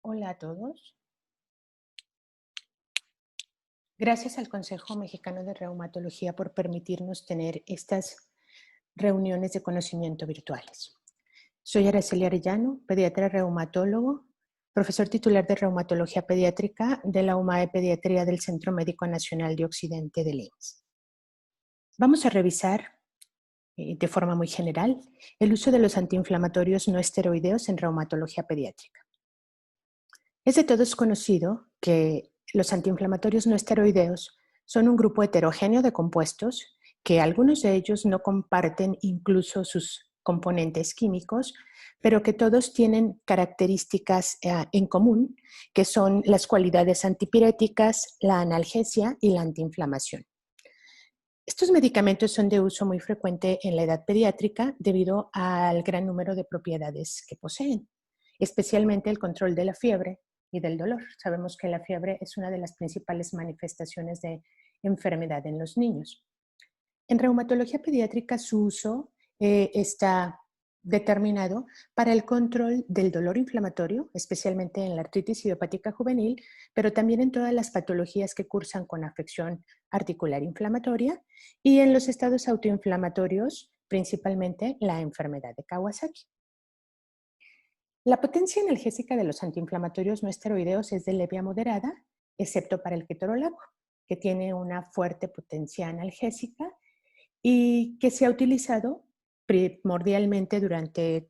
Hola a todos. Gracias al Consejo Mexicano de Reumatología por permitirnos tener estas reuniones de conocimiento virtuales. Soy Araceli Arellano, pediatra reumatólogo, profesor titular de Reumatología Pediátrica de la UMAE Pediatría del Centro Médico Nacional de Occidente del IMSS. Vamos a revisar de forma muy general el uso de los antiinflamatorios no esteroideos en reumatología pediátrica. Es de todos conocido que los antiinflamatorios no esteroideos son un grupo heterogéneo de compuestos que algunos de ellos no comparten incluso sus componentes químicos, pero que todos tienen características en común, que son las cualidades antipiréticas, la analgesia y la antiinflamación. Estos medicamentos son de uso muy frecuente en la edad pediátrica debido al gran número de propiedades que poseen, especialmente el control de la fiebre y del dolor. Sabemos que la fiebre es una de las principales manifestaciones de enfermedad en los niños. En reumatología pediátrica su uso está determinado para el control del dolor inflamatorio, especialmente en la artritis idiopática juvenil, pero también en todas las patologías que cursan con afección articular inflamatoria y en los estados autoinflamatorios, principalmente la enfermedad de Kawasaki. La potencia analgésica de los antiinflamatorios no esteroideos es de leve a moderada, excepto para el ketorolaco, que tiene una fuerte potencia analgésica y que se ha utilizado primordialmente durante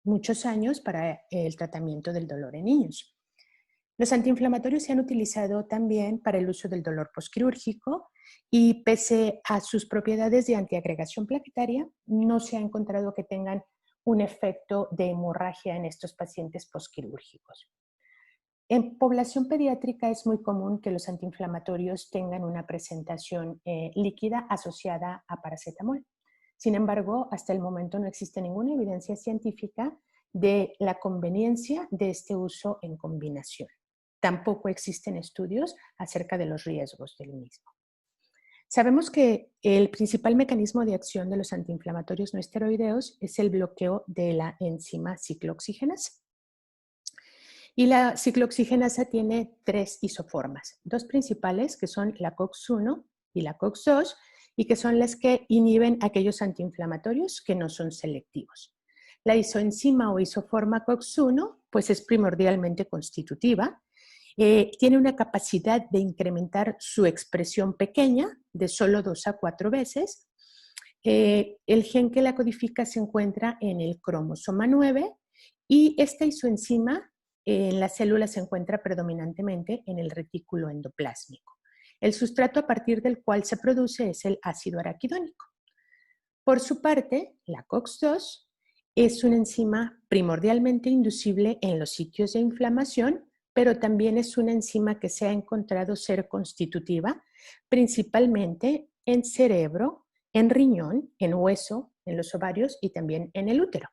muchos años para el tratamiento del dolor en niños. Los antiinflamatorios se han utilizado también para el uso del dolor postquirúrgico y pese a sus propiedades de antiagregación plaquetaria, no se ha encontrado que tengan un efecto de hemorragia en estos pacientes postquirúrgicos. En población pediátrica es muy común que los antiinflamatorios tengan una presentación líquida asociada a paracetamol. Sin embargo, hasta el momento no existe ninguna evidencia científica de la conveniencia de este uso en combinación. Tampoco existen estudios acerca de los riesgos del mismo. Sabemos que el principal mecanismo de acción de los antiinflamatorios no esteroideos es el bloqueo de la enzima ciclooxigenasa. Y la ciclooxigenasa tiene tres isoformas, dos principales que son la COX-1 y la COX-2 y que son las que inhiben aquellos antiinflamatorios que no son selectivos. La isoenzima o isoforma COX-1 pues es primordialmente constitutiva, tiene una capacidad de incrementar su expresión pequeña de solo 2 a 4 veces. El gen que la codifica se encuentra en el cromosoma 9 y esta isoenzima en la célula se encuentra predominantemente en el retículo endoplásmico. El sustrato a partir del cual se produce es el ácido araquidónico. Por su parte, la COX-2 es una enzima primordialmente inducible en los sitios de inflamación, pero también es una enzima que se ha encontrado ser constitutiva principalmente en cerebro, en riñón, en hueso, en los ovarios y también en el útero.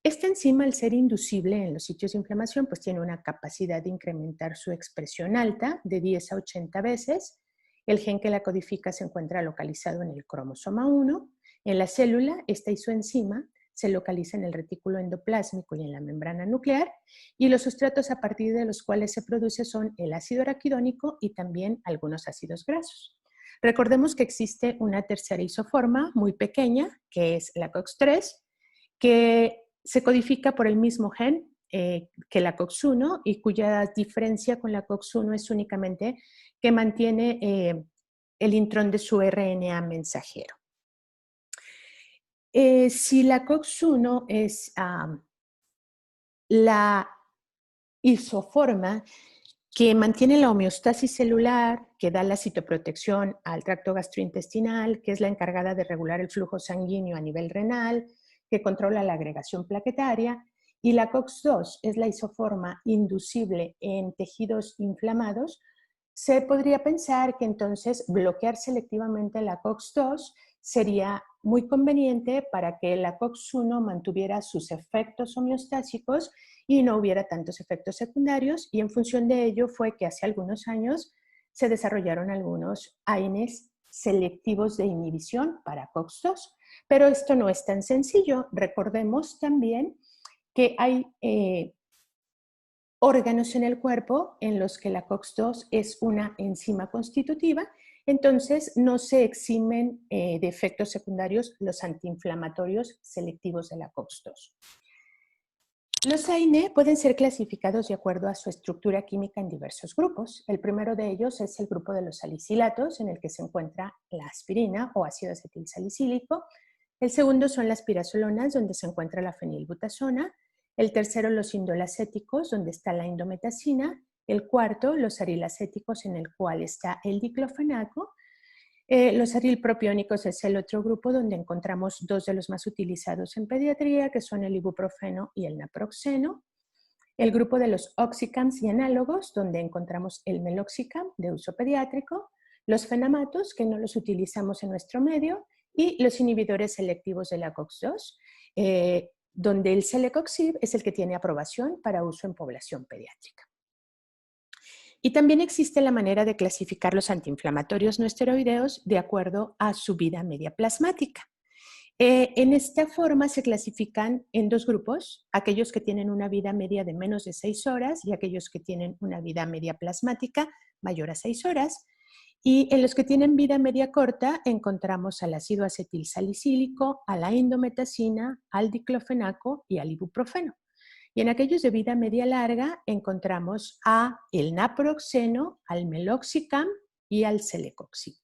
Esta enzima, al ser inducible en los sitios de inflamación, pues tiene una capacidad de incrementar su expresión alta de 10 a 80 veces. El gen que la codifica se encuentra localizado en el cromosoma 1. En la célula, esta isoenzima se localiza en el retículo endoplásmico y en la membrana nuclear, y los sustratos a partir de los cuales se produce son el ácido araquidónico y también algunos ácidos grasos. Recordemos que existe una tercera isoforma muy pequeña, que es la COX-3, que se codifica por el mismo gen que la COX-1 y cuya diferencia con la COX-1 es únicamente que mantiene el intrón de su RNA mensajero. Si la COX-1 es la isoforma que mantiene la homeostasis celular, que da la citoprotección al tracto gastrointestinal, que es la encargada de regular el flujo sanguíneo a nivel renal, que controla la agregación plaquetaria, y la COX-2 es la isoforma inducible en tejidos inflamados, se podría pensar que entonces bloquear selectivamente la COX-2 sería muy conveniente para que la COX-1 mantuviera sus efectos homeostásicos y no hubiera tantos efectos secundarios, y en función de ello fue que hace algunos años se desarrollaron algunos AINES selectivos de inhibición para COX-2. Pero esto no es tan sencillo. Recordemos también que hay órganos en el cuerpo en los que la COX-2 es una enzima constitutiva, entonces no se eximen de efectos secundarios los antiinflamatorios selectivos de la COX-2. Los AINE pueden ser clasificados de acuerdo a su estructura química en diversos grupos. El primero de ellos es el grupo de los salicilatos, en el que se encuentra la aspirina o ácido acetilsalicílico. El segundo son las pirazolonas, donde se encuentra la fenilbutasona. El tercero, los indolacéticos, donde está la indometacina. El cuarto, los arilacéticos, en el cual está el diclofenaco. Los arilpropiónicos es el otro grupo donde encontramos dos de los más utilizados en pediatría, que son el ibuprofeno y el naproxeno. El grupo de los oxicams y análogos, donde encontramos el meloxicam de uso pediátrico, los fenamatos, que no los utilizamos en nuestro medio, y los inhibidores selectivos de la COX-2, donde el celecoxib es el que tiene aprobación para uso en población pediátrica. Y también existe la manera de clasificar los antiinflamatorios no esteroideos de acuerdo a su vida media plasmática. En esta forma se clasifican en dos grupos, aquellos que tienen una vida media de menos de 6 horas y aquellos que tienen una vida media plasmática mayor a 6 horas. Y en los que tienen vida media corta encontramos al ácido acetilsalicílico, a la indometacina, al diclofenaco y al ibuprofeno. Y en aquellos de vida media larga encontramos a el naproxeno, al meloxicam y al celecoxib.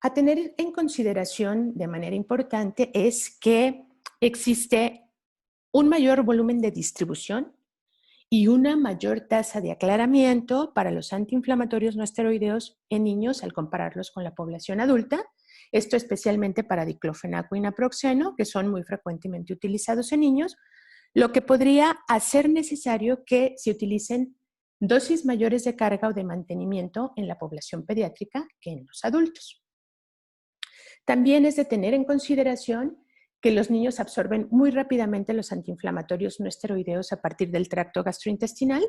A tener en consideración de manera importante es que existe un mayor volumen de distribución y una mayor tasa de aclaramiento para los antiinflamatorios no esteroideos en niños al compararlos con la población adulta. Esto especialmente para diclofenaco y naproxeno, que son muy frecuentemente utilizados en niños, lo que podría hacer necesario que se utilicen dosis mayores de carga o de mantenimiento en la población pediátrica que en los adultos. También es de tener en consideración que los niños absorben muy rápidamente los antiinflamatorios no esteroideos a partir del tracto gastrointestinal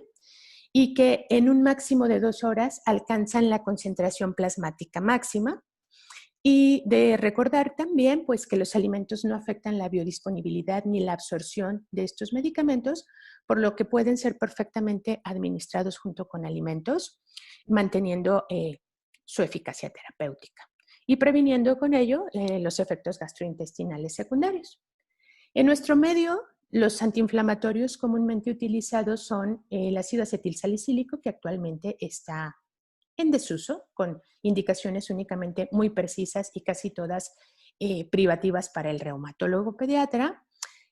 y que en un máximo de 2 horas alcanzan la concentración plasmática máxima. Y de recordar también pues, que los alimentos no afectan la biodisponibilidad ni la absorción de estos medicamentos, por lo que pueden ser perfectamente administrados junto con alimentos, manteniendo su eficacia terapéutica y previniendo con ello los efectos gastrointestinales secundarios. En nuestro medio, los antiinflamatorios comúnmente utilizados son el ácido acetilsalicílico, que actualmente está en desuso, con indicaciones únicamente muy precisas y casi todas privativas para el reumatólogo pediatra,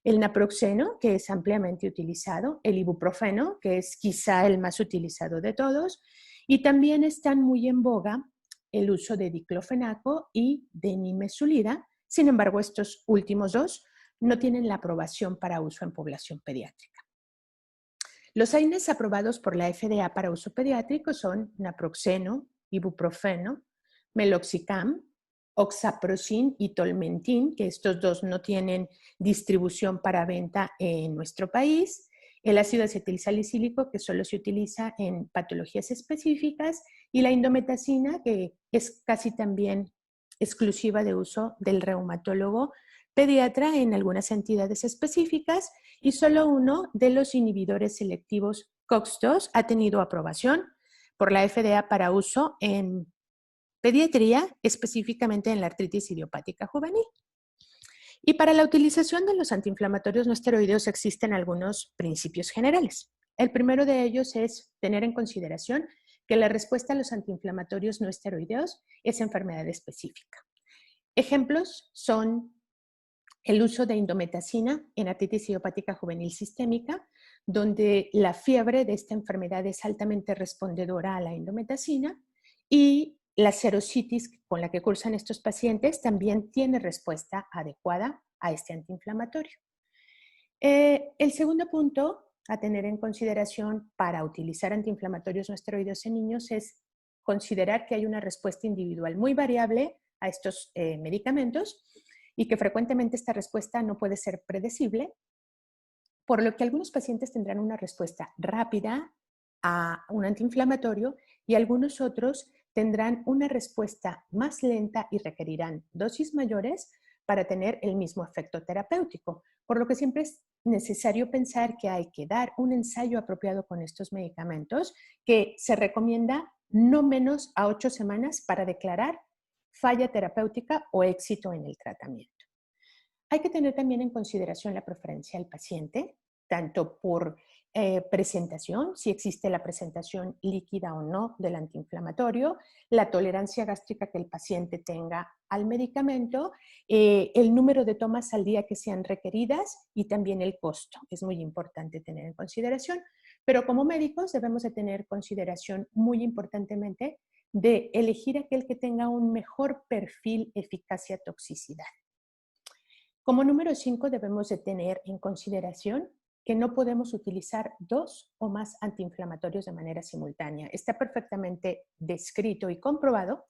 el naproxeno, que es ampliamente utilizado, el ibuprofeno, que es quizá el más utilizado de todos, y también están muy en boga el uso de diclofenaco y de nimesulida. Sin embargo, estos últimos dos no tienen la aprobación para uso en población pediátrica. Los AINES aprobados por la FDA para uso pediátrico son naproxeno, ibuprofeno, meloxicam, oxaprocin y tolmentin, que estos dos no tienen distribución para venta en nuestro país, el ácido acetilsalicílico, que solo se utiliza en patologías específicas, y la indometacina, que es casi también exclusiva de uso del reumatólogo pediatra en algunas entidades específicas, y solo uno de los inhibidores selectivos COX-2 ha tenido aprobación por la FDA para uso en pediatría, específicamente en la artritis idiopática juvenil. Y para la utilización de los antiinflamatorios no esteroideos existen algunos principios generales. El primero de ellos es tener en consideración que la respuesta a los antiinflamatorios no esteroideos es enfermedad específica. Ejemplos son el uso de indometacina en artritis idiopática juvenil sistémica, donde la fiebre de esta enfermedad es altamente respondedora a la indometacina, y la serositis con la que cursan estos pacientes también tiene respuesta adecuada a este antiinflamatorio. El segundo punto a tener en consideración para utilizar antiinflamatorios no esteroideos en niños es considerar que hay una respuesta individual muy variable a estos medicamentos y que frecuentemente esta respuesta no puede ser predecible, por lo que algunos pacientes tendrán una respuesta rápida a un antiinflamatorio y algunos otros tendrán una respuesta más lenta y requerirán dosis mayores para tener el mismo efecto terapéutico. por lo que siempre es necesario pensar que hay que dar un ensayo apropiado con estos medicamentos que se recomienda no menos a 8 semanas para declarar falla terapéutica o éxito en el tratamiento. Hay que tener también en consideración la preferencia del paciente, tanto por presentación, si existe la presentación líquida o no del antiinflamatorio, la tolerancia gástrica que el paciente tenga al medicamento, el número de tomas al día que sean requeridas y también el costo. Es muy importante tener en consideración, pero como médicos debemos de tener consideración muy importantemente de elegir aquel que tenga un mejor perfil eficacia-toxicidad. Como número 5 debemos de tener en consideración que no podemos utilizar 2 o más antiinflamatorios de manera simultánea. Está perfectamente descrito y comprobado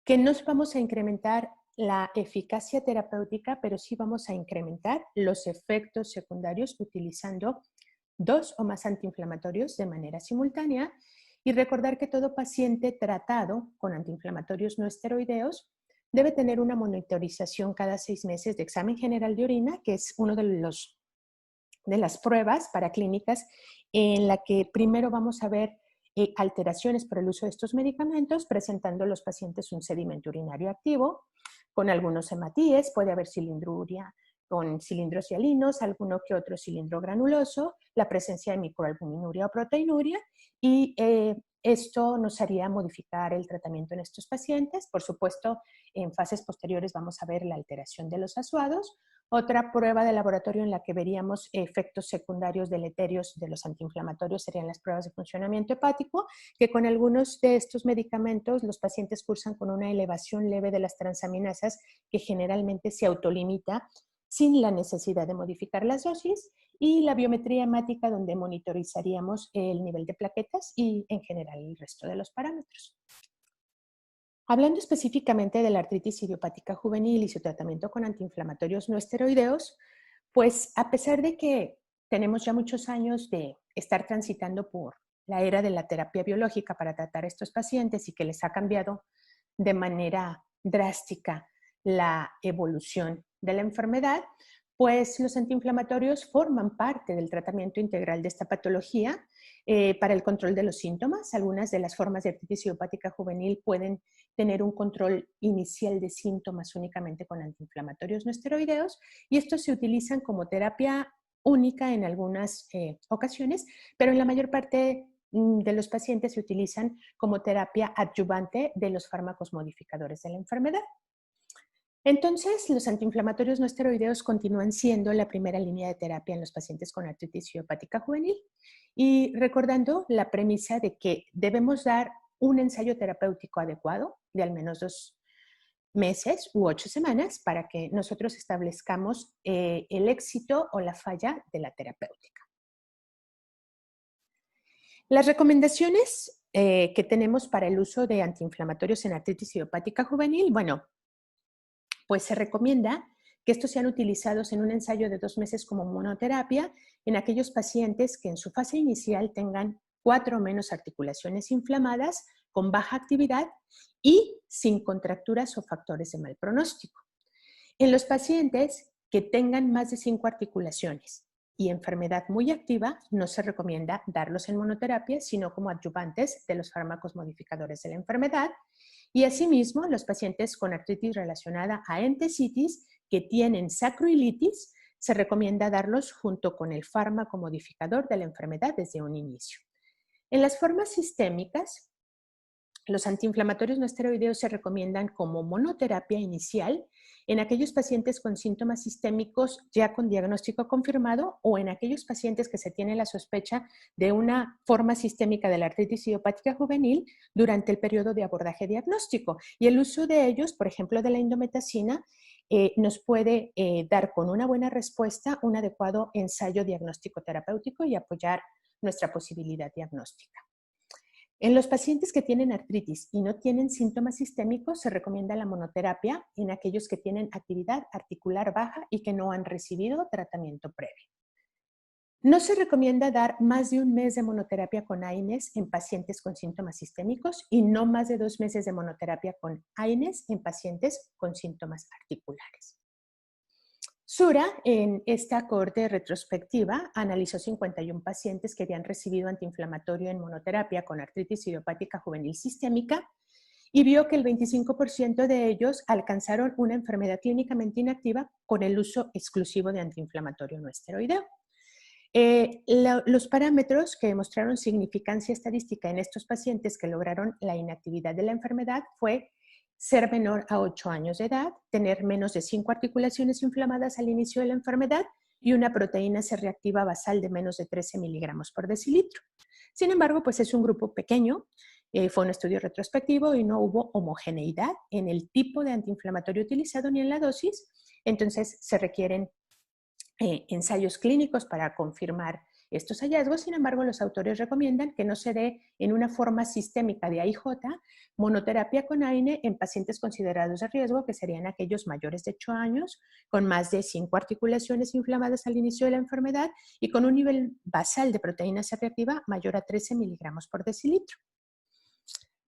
que no vamos a incrementar la eficacia terapéutica, pero sí vamos a incrementar los efectos secundarios utilizando 2 o más antiinflamatorios de manera simultánea y recordar que todo paciente tratado con antiinflamatorios no esteroideos debe tener una monitorización cada 6 meses de examen general de orina, que es uno de las pruebas paraclínicas en la que primero vamos a ver alteraciones por el uso de estos medicamentos, presentando a los pacientes un sedimento urinario activo, con algunos hematíes, puede haber cilindruria con cilindros hialinos, alguno que otro cilindro granuloso, la presencia de microalbuminuria o proteinuria, y esto nos haría modificar el tratamiento en estos pacientes. Por supuesto, en fases posteriores vamos a ver la alteración de los asuados. Otra prueba de laboratorio en la que veríamos efectos secundarios deleterios de los antiinflamatorios serían las pruebas de funcionamiento hepático, que con algunos de estos medicamentos los pacientes cursan con una elevación leve de las transaminasas que generalmente se autolimita sin la necesidad de modificar las dosis, y la biometría hemática donde monitorizaríamos el nivel de plaquetas y en general el resto de los parámetros. Hablando específicamente de la artritis idiopática juvenil y su tratamiento con antiinflamatorios no esteroideos, pues a pesar de que tenemos ya muchos años de estar transitando por la era de la terapia biológica para tratar a estos pacientes y que les ha cambiado de manera drástica la evolución de la enfermedad, pues los antiinflamatorios forman parte del tratamiento integral de esta patología para el control de los síntomas. Algunas de las formas de artritis idiopática juvenil pueden tener un control inicial de síntomas únicamente con antiinflamatorios no esteroideos, y estos se utilizan como terapia única en algunas ocasiones, pero en la mayor parte de los pacientes se utilizan como terapia adyuvante de los fármacos modificadores de la enfermedad. Entonces, los antiinflamatorios no esteroideos continúan siendo la primera línea de terapia en los pacientes con artritis idiopática juvenil, y recordando la premisa de que debemos dar un ensayo terapéutico adecuado de al menos 2 meses u 8 semanas para que nosotros establezcamos el éxito o la falla de la terapéutica. Las recomendaciones que tenemos para el uso de antiinflamatorios en artritis idiopática juvenil, bueno, pues se recomienda que estos sean utilizados en un ensayo de 2 meses como monoterapia en aquellos pacientes que en su fase inicial tengan 4 o menos articulaciones inflamadas con baja actividad y sin contracturas o factores de mal pronóstico. En los pacientes que tengan más de 5 articulaciones y enfermedad muy activa, no se recomienda darlos en monoterapia, sino como adyuvantes de los fármacos modificadores de la enfermedad. Y asimismo, los pacientes con artritis relacionada a entesitis que tienen sacroilitis, se recomienda darlos junto con el fármaco modificador de la enfermedad desde un inicio. En las formas sistémicas, los antiinflamatorios no esteroideos se recomiendan como monoterapia inicial en aquellos pacientes con síntomas sistémicos ya con diagnóstico confirmado o en aquellos pacientes que se tiene la sospecha de una forma sistémica de la artritis idiopática juvenil durante el periodo de abordaje diagnóstico. Y el uso de ellos, por ejemplo, de la indometacina, nos puede dar con una buena respuesta un adecuado ensayo diagnóstico terapéutico y apoyar nuestra posibilidad diagnóstica. En los pacientes que tienen artritis y no tienen síntomas sistémicos, se recomienda la monoterapia en aquellos que tienen actividad articular baja y que no han recibido tratamiento previo. No se recomienda dar más de 1 mes de monoterapia con AINES en pacientes con síntomas sistémicos y no más de 2 meses de monoterapia con AINES en pacientes con síntomas articulares. Sura, en esta cohorte retrospectiva, analizó 51 pacientes que habían recibido antiinflamatorio en monoterapia con artritis idiopática juvenil sistémica y vio que el 25% de ellos alcanzaron una enfermedad clínicamente inactiva con el uso exclusivo de antiinflamatorio no esteroideo. Los parámetros que demostraron significancia estadística en estos pacientes que lograron la inactividad de la enfermedad fue ser menor a 8 años de edad, tener menos de 5 articulaciones inflamadas al inicio de la enfermedad y una proteína C reactiva basal de menos de 13 miligramos por decilitro. Sin embargo, pues es un grupo pequeño, fue un estudio retrospectivo y no hubo homogeneidad en el tipo de antiinflamatorio utilizado ni en la dosis, entonces se requieren ensayos clínicos para confirmar estos hallazgos. Sin embargo, los autores recomiendan que no se dé en una forma sistémica de AIJ monoterapia con AINE en pacientes considerados de riesgo, que serían aquellos mayores de 8 años, con más de 5 articulaciones inflamadas al inicio de la enfermedad y con un nivel basal de proteína C reactiva mayor a 13 miligramos por decilitro.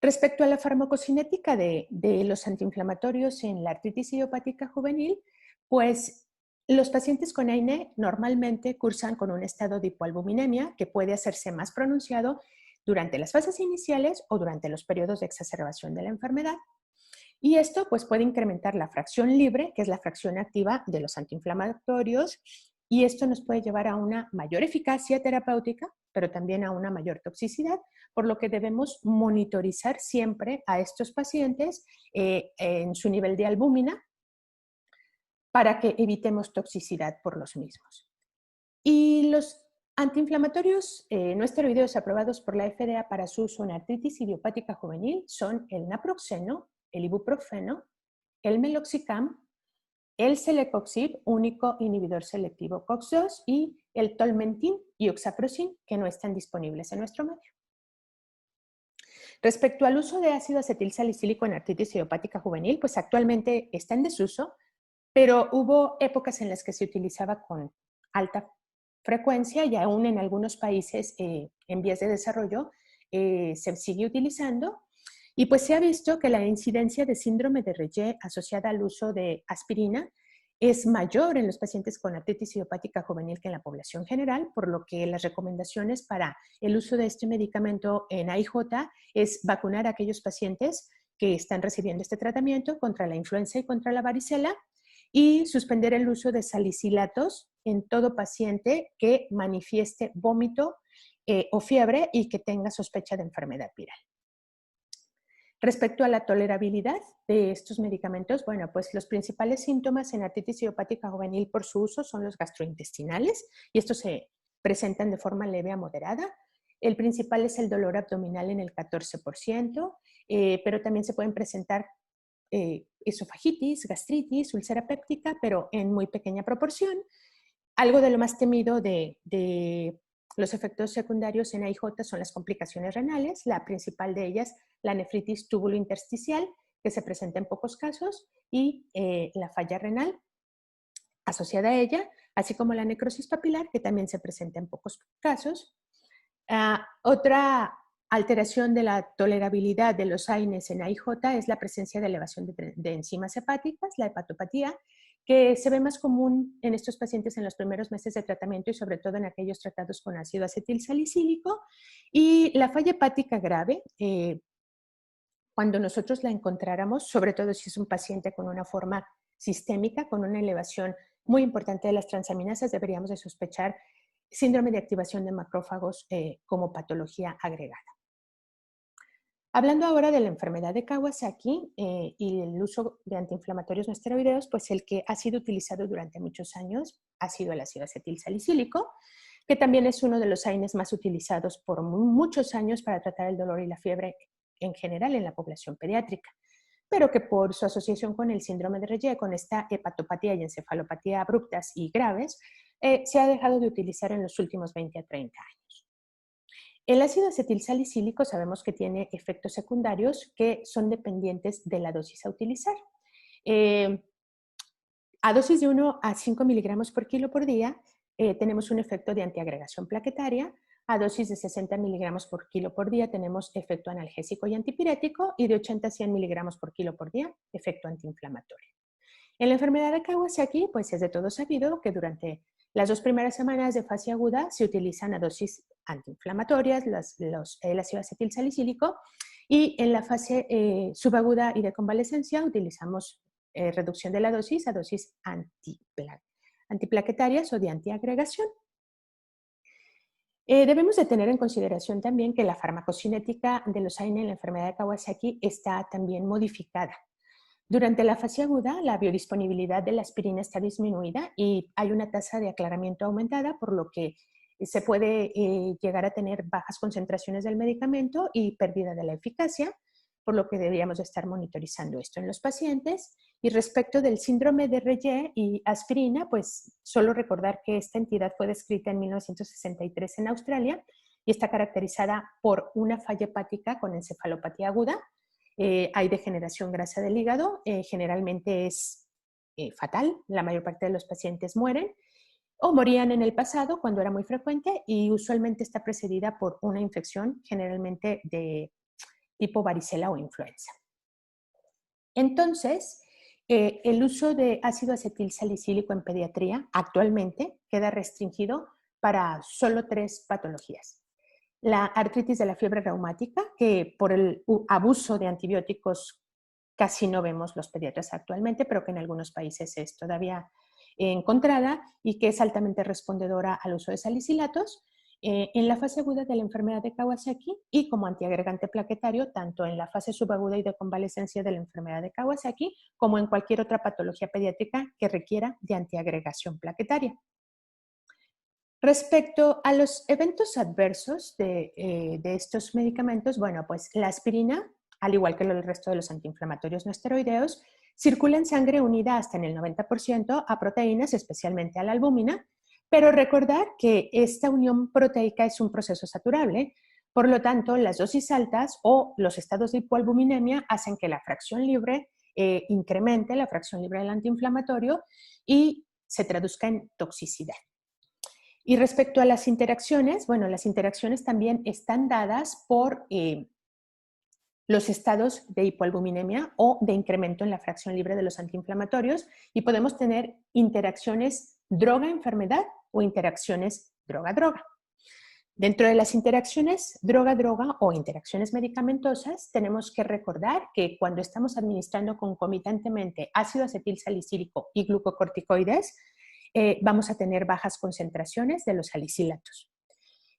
Respecto a la farmacocinética de los antiinflamatorios en la artritis idiopática juvenil, pues los pacientes con AINE normalmente cursan con un estado de hipoalbuminemia que puede hacerse más pronunciado durante las fases iniciales o durante los periodos de exacerbación de la enfermedad. Y esto pues, puede incrementar la fracción libre, que es la fracción activa de los antiinflamatorios, y esto nos puede llevar a una mayor eficacia terapéutica, pero también a una mayor toxicidad, por lo que debemos monitorizar siempre a estos pacientes en su nivel de albúmina para que evitemos toxicidad por los mismos. Y los antiinflamatorios no esteroideos aprobados por la FDA para su uso en artritis idiopática juvenil son el naproxeno, el ibuprofeno, el meloxicam, el celecoxib, único inhibidor selectivo COX-2, y el tolmentin y oxaprozin, que no están disponibles en nuestro medio. Respecto al uso de ácido acetilsalicílico en artritis idiopática juvenil, pues actualmente está en desuso, pero hubo épocas en las que se utilizaba con alta frecuencia y aún en algunos países en vías de desarrollo se sigue utilizando. Y pues se ha visto que la incidencia de síndrome de Reye asociada al uso de aspirina es mayor en los pacientes con artritis idiopática juvenil que en la población general, por lo que las recomendaciones para el uso de este medicamento en AIJ es vacunar a aquellos pacientes que están recibiendo este tratamiento contra la influenza y contra la varicela, y suspender el uso de salicilatos en todo paciente que manifieste vómito o fiebre y que tenga sospecha de enfermedad viral. Respecto a la tolerabilidad de estos medicamentos, bueno, pues los principales síntomas en artritis idiopática juvenil por su uso son los gastrointestinales, y estos se presentan de forma leve a moderada. El principal es el dolor abdominal en el 14%, pero también se pueden presentar esofagitis, gastritis, úlcera péptica, pero en muy pequeña proporción. Algo de lo más temido de los efectos secundarios en AIJ son las complicaciones renales, la principal de ellas, la nefritis túbulo-intersticial, que se presenta en pocos casos, y la falla renal asociada a ella, así como la necrosis papilar, que también se presenta en pocos casos. Otra alteración de la tolerabilidad de los AINES en AIJ es la presencia de elevación de enzimas hepáticas, la hepatopatía, que se ve más común en estos pacientes en los primeros meses de tratamiento y sobre todo en aquellos tratados con ácido acetilsalicílico. Y la falla hepática grave, cuando nosotros la encontráramos, sobre todo si es un paciente con una forma sistémica, con una elevación muy importante de las transaminasas, deberíamos de sospechar síndrome de activación de macrófagos como patología agregada. Hablando ahora de la enfermedad de Kawasaki y el uso de antiinflamatorios no esteroideos, pues el que ha sido utilizado durante muchos años ha sido el ácido acetilsalicílico, que también es uno de los AINES más utilizados por muchos años para tratar el dolor y la fiebre en general en la población pediátrica, pero que por su asociación con el síndrome de Reye, con esta hepatopatía y encefalopatía abruptas y graves, se ha dejado de utilizar en los últimos 20 a 30 años. El ácido acetilsalicílico sabemos que tiene efectos secundarios que son dependientes de la dosis a utilizar. A dosis de 1 a 5 miligramos por kilo por día, tenemos un efecto de antiagregación plaquetaria. A dosis de 60 miligramos por kilo por día tenemos efecto analgésico y antipirético, y de 80 a 100 miligramos por kilo por día, efecto antiinflamatorio. En la enfermedad de Kawasaki, pues es de todo sabido que durante las 2 primeras semanas de fase aguda se utilizan a dosis antiinflamatorias, el ácido acetilsalicílico, y en la fase subaguda y de convalescencia utilizamos reducción de la dosis a dosis antiplaquetarias o de antiagregación. Debemos de tener en consideración también que la farmacocinética de los AINE en la enfermedad de Kawasaki está también modificada. Durante la fase aguda, la biodisponibilidad de la aspirina está disminuida y hay una tasa de aclaramiento aumentada, por lo que se puede llegar a tener bajas concentraciones del medicamento y pérdida de la eficacia, por lo que deberíamos estar monitorizando esto en los pacientes. Y respecto del síndrome de Reye y aspirina, pues solo recordar que esta entidad fue descrita en 1963 en Australia y está caracterizada por una falla hepática con encefalopatía aguda. Hay degeneración grasa del hígado, generalmente es fatal, la mayor parte de los pacientes mueren o morían en el pasado cuando era muy frecuente y usualmente está precedida por una infección generalmente de tipo varicela o influenza. Entonces, el uso de ácido acetilsalicílico en pediatría actualmente queda restringido para solo 3 patologías. La artritis de la fiebre reumática, que por el abuso de antibióticos casi no vemos los pediatras actualmente, pero que en algunos países es todavía encontrada y que es altamente respondedora al uso de salicilatos. En la fase aguda de la enfermedad de Kawasaki y como antiagregante plaquetario, tanto en la fase subaguda y de convalescencia de la enfermedad de Kawasaki, como en cualquier otra patología pediátrica que requiera de antiagregación plaquetaria. Respecto a los eventos adversos de estos medicamentos, bueno, pues la aspirina, al igual que el resto de los antiinflamatorios no esteroideos, circula en sangre unida hasta en el 90% a proteínas, especialmente a la albúmina, pero recordar que esta unión proteica es un proceso saturable, por lo tanto, las dosis altas o los estados de hipoalbuminemia hacen que la fracción libre incremente, la fracción libre del antiinflamatorio, y se traduzca en toxicidad. Y respecto a las interacciones, bueno, las interacciones también están dadas por los estados de hipoalbuminemia o de incremento en la fracción libre de los antiinflamatorios y podemos tener interacciones droga-enfermedad o interacciones droga-droga. Dentro de las interacciones droga-droga o interacciones medicamentosas, tenemos que recordar que cuando estamos administrando concomitantemente ácido acetilsalicílico y glucocorticoides, vamos a tener bajas concentraciones de los salicilatos.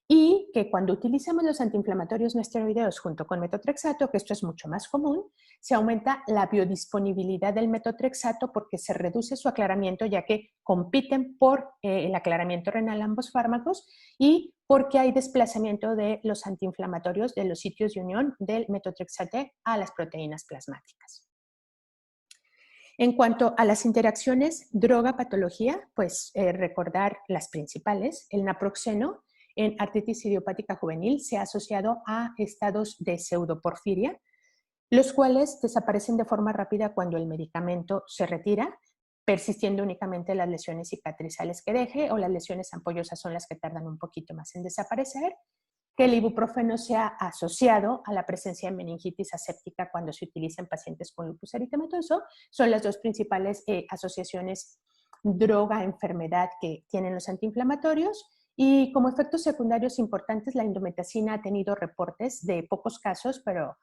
Y que cuando utilizamos los antiinflamatorios no esteroideos junto con metotrexato, que esto es mucho más común, se aumenta la biodisponibilidad del metotrexato porque se reduce su aclaramiento, ya que compiten por el aclaramiento renal ambos fármacos y porque hay desplazamiento de los antiinflamatorios de los sitios de unión del metotrexate a las proteínas plasmáticas. En cuanto a las interacciones droga-patología, pues recordar las principales. El naproxeno en artritis idiopática juvenil se ha asociado a estados de pseudoporfiria, los cuales desaparecen de forma rápida cuando el medicamento se retira, persistiendo únicamente las lesiones cicatrizales que deje, o las lesiones ampollosas son las que tardan un poquito más en desaparecer. Que el ibuprofeno sea asociado a la presencia de meningitis aséptica cuando se utiliza en pacientes con lupus eritematoso, son las dos principales asociaciones droga-enfermedad que tienen los antiinflamatorios. Y como efectos secundarios importantes, la indometacina ha tenido reportes de pocos casos, pero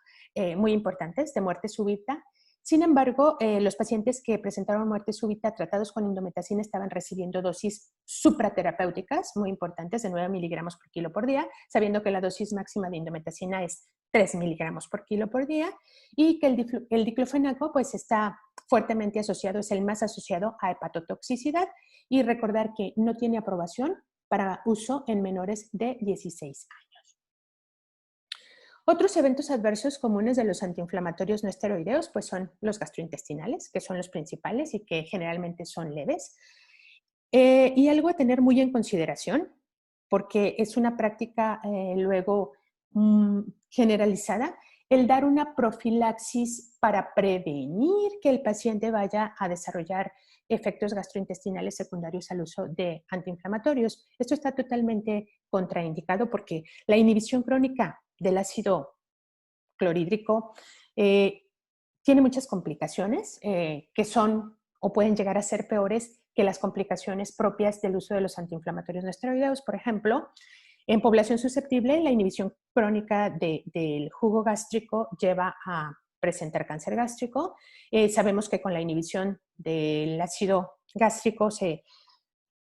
muy importantes, de muerte súbita. Sin embargo, los pacientes que presentaron muerte súbita tratados con indometacina estaban recibiendo dosis supraterapéuticas muy importantes de 9 miligramos por kilo por día, sabiendo que la dosis máxima de indometacina es 3 miligramos por kilo por día y que el diclofenaco pues está fuertemente asociado, es el más asociado a hepatotoxicidad, y recordar que no tiene aprobación para uso en menores de 16 años. Otros eventos adversos comunes de los antiinflamatorios no esteroideos pues son los gastrointestinales, que son los principales y que generalmente son leves. Y algo a tener muy en consideración, porque es una práctica luego generalizada, el dar una profilaxis para prevenir que el paciente vaya a desarrollar efectos gastrointestinales secundarios al uso de antiinflamatorios. Esto está totalmente contraindicado porque la inhibición crónica del ácido clorhídrico tiene muchas complicaciones que son o pueden llegar a ser peores que las complicaciones propias del uso de los antiinflamatorios no esteroideos. Por ejemplo, en población susceptible, la inhibición crónica del jugo gástrico lleva a presentar cáncer gástrico. Sabemos que con la inhibición del ácido gástrico se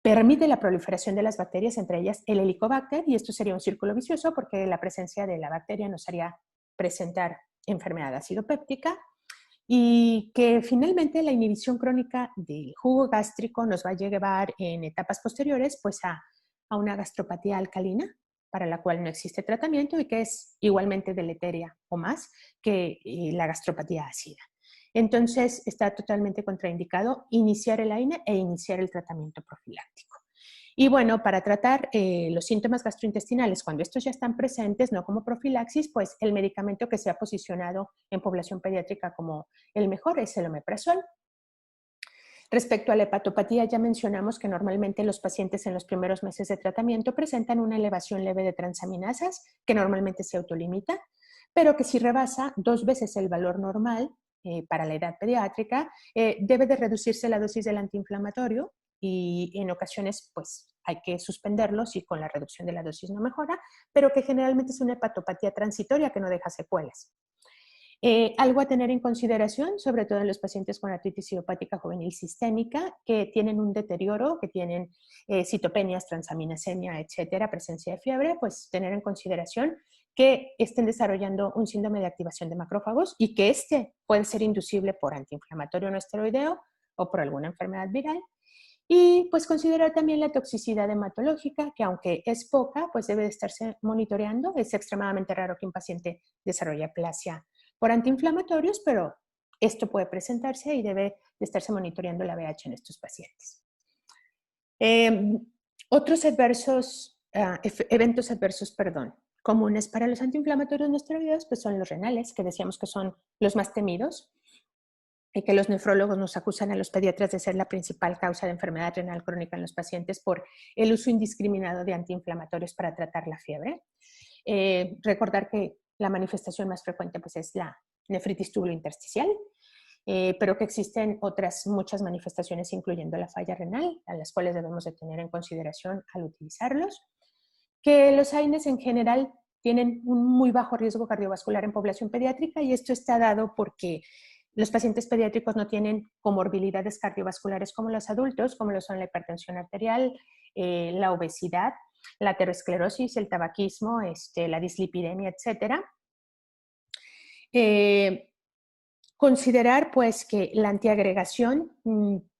permite la proliferación de las bacterias, entre ellas el Helicobacter, y esto sería un círculo vicioso porque la presencia de la bacteria nos haría presentar enfermedad ácido-péptica, y que finalmente la inhibición crónica del jugo gástrico nos va a llevar en etapas posteriores pues a una gastropatía alcalina, para la cual no existe tratamiento y que es igualmente deletérea o más que la gastropatía ácida. Entonces está totalmente contraindicado iniciar el AINE e iniciar el tratamiento profiláctico. Y bueno, para tratar los síntomas gastrointestinales, cuando estos ya están presentes, no como profilaxis, pues el medicamento que se ha posicionado en población pediátrica como el mejor es el omeprazol. Respecto a la hepatopatía, ya mencionamos que normalmente los pacientes en los primeros meses de tratamiento presentan una elevación leve de transaminasas, que normalmente se autolimita, pero que si rebasa 2 veces el valor normal para la edad pediátrica, debe de reducirse la dosis del antiinflamatorio y en ocasiones pues hay que suspenderlo si con la reducción de la dosis no mejora, pero que generalmente es una hepatopatía transitoria que no deja secuelas. Algo a tener en consideración, sobre todo en los pacientes con artritis idiopática juvenil sistémica, que tienen un deterioro, que tienen citopenias, transaminasemia, etcétera, presencia de fiebre, pues tener en consideración que estén desarrollando un síndrome de activación de macrófagos y que este puede ser inducible por antiinflamatorio no esteroideo o por alguna enfermedad viral. Y pues considerar también la toxicidad hematológica, que aunque es poca, pues debe de estarse monitoreando. Es extremadamente raro que un paciente desarrolle aplasia por antiinflamatorios, pero esto puede presentarse y debe de estarse monitoreando la VH en estos pacientes. Otros eventos adversos, comunes para los antiinflamatorios no esteroideos, pues son los renales, que decíamos que son los más temidos, y que los nefrólogos nos acusan a los pediatras de ser la principal causa de enfermedad renal crónica en los pacientes por el uso indiscriminado de antiinflamatorios para tratar la fiebre. Recordar que la manifestación más frecuente pues, es la nefritis tubulointersticial, pero que existen otras muchas manifestaciones, incluyendo la falla renal, a las cuales debemos de tener en consideración al utilizarlos. Que los AINES en general tienen un muy bajo riesgo cardiovascular en población pediátrica, y esto está dado porque los pacientes pediátricos no tienen comorbilidades cardiovasculares como los adultos, como lo son la hipertensión arterial, la obesidad, la aterosclerosis, el tabaquismo, la dislipidemia, etc. Considerar pues que la antiagregación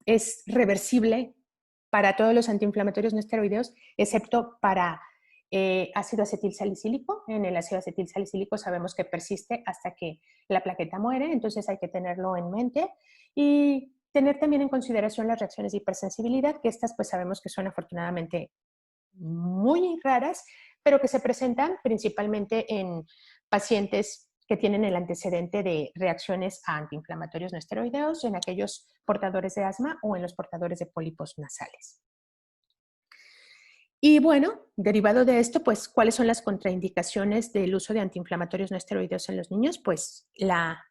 es reversible para todos los antiinflamatorios no esteroideos, excepto para ácido acetilsalicílico. En el ácido acetilsalicílico sabemos que persiste hasta que la plaqueta muere, entonces hay que tenerlo en mente y tener también en consideración las reacciones de hipersensibilidad, que estas pues sabemos que son afortunadamente muy raras, pero que se presentan principalmente en pacientes que tienen el antecedente de reacciones a antiinflamatorios no esteroideos, en aquellos portadores de asma o en los portadores de pólipos nasales. Y bueno, derivado de esto, pues, ¿cuáles son las contraindicaciones del uso de antiinflamatorios no esteroideos en los niños? Pues la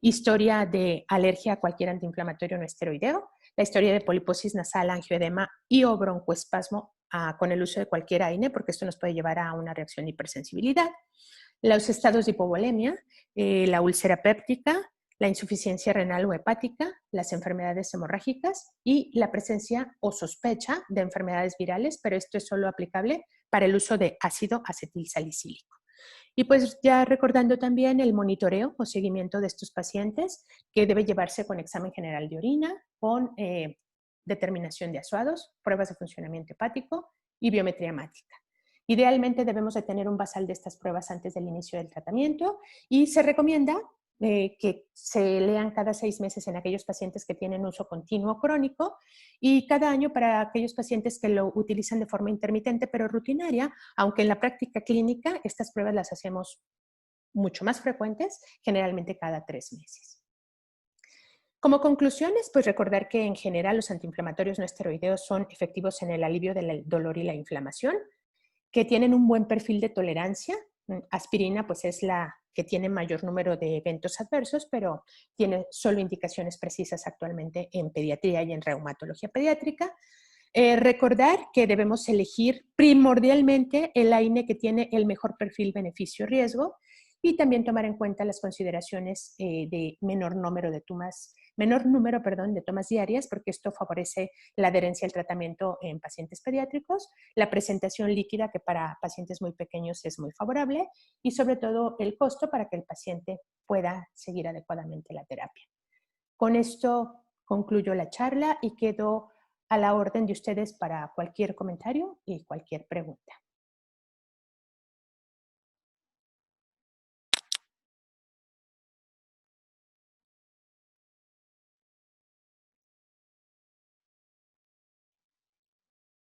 historia de alergia a cualquier antiinflamatorio no esteroideo, la historia de poliposis nasal, angioedema y o broncoespasmo con el uso de cualquier AINE, porque esto nos puede llevar a una reacción de hipersensibilidad, los estados de hipovolemia, la úlcera péptica, la insuficiencia renal o hepática, las enfermedades hemorrágicas y la presencia o sospecha de enfermedades virales, pero esto es solo aplicable para el uso de ácido acetilsalicílico. Y pues ya recordando también el monitoreo o seguimiento de estos pacientes, que debe llevarse con examen general de orina, con determinación de azuados, pruebas de funcionamiento hepático y biometría hemática. Idealmente debemos de tener un basal de estas pruebas antes del inicio del tratamiento y se recomienda que se lean cada 6 meses en aquellos pacientes que tienen uso continuo crónico y cada año para aquellos pacientes que lo utilizan de forma intermitente pero rutinaria, aunque en la práctica clínica estas pruebas las hacemos mucho más frecuentes, generalmente cada 3 meses. Como conclusiones, pues recordar que en general los antiinflamatorios no esteroideos son efectivos en el alivio del dolor y la inflamación, que tienen un buen perfil de tolerancia. Aspirina pues es la que tiene mayor número de eventos adversos, pero tiene solo indicaciones precisas actualmente en pediatría y en reumatología pediátrica. Recordar que debemos elegir primordialmente el AINE que tiene el mejor perfil beneficio-riesgo y también tomar en cuenta las consideraciones de menor número de tomas diarias, porque esto favorece la adherencia al tratamiento en pacientes pediátricos, la presentación líquida, que para pacientes muy pequeños es muy favorable, y sobre todo el costo para que el paciente pueda seguir adecuadamente la terapia. Con esto concluyo la charla y quedo a la orden de ustedes para cualquier comentario y cualquier pregunta.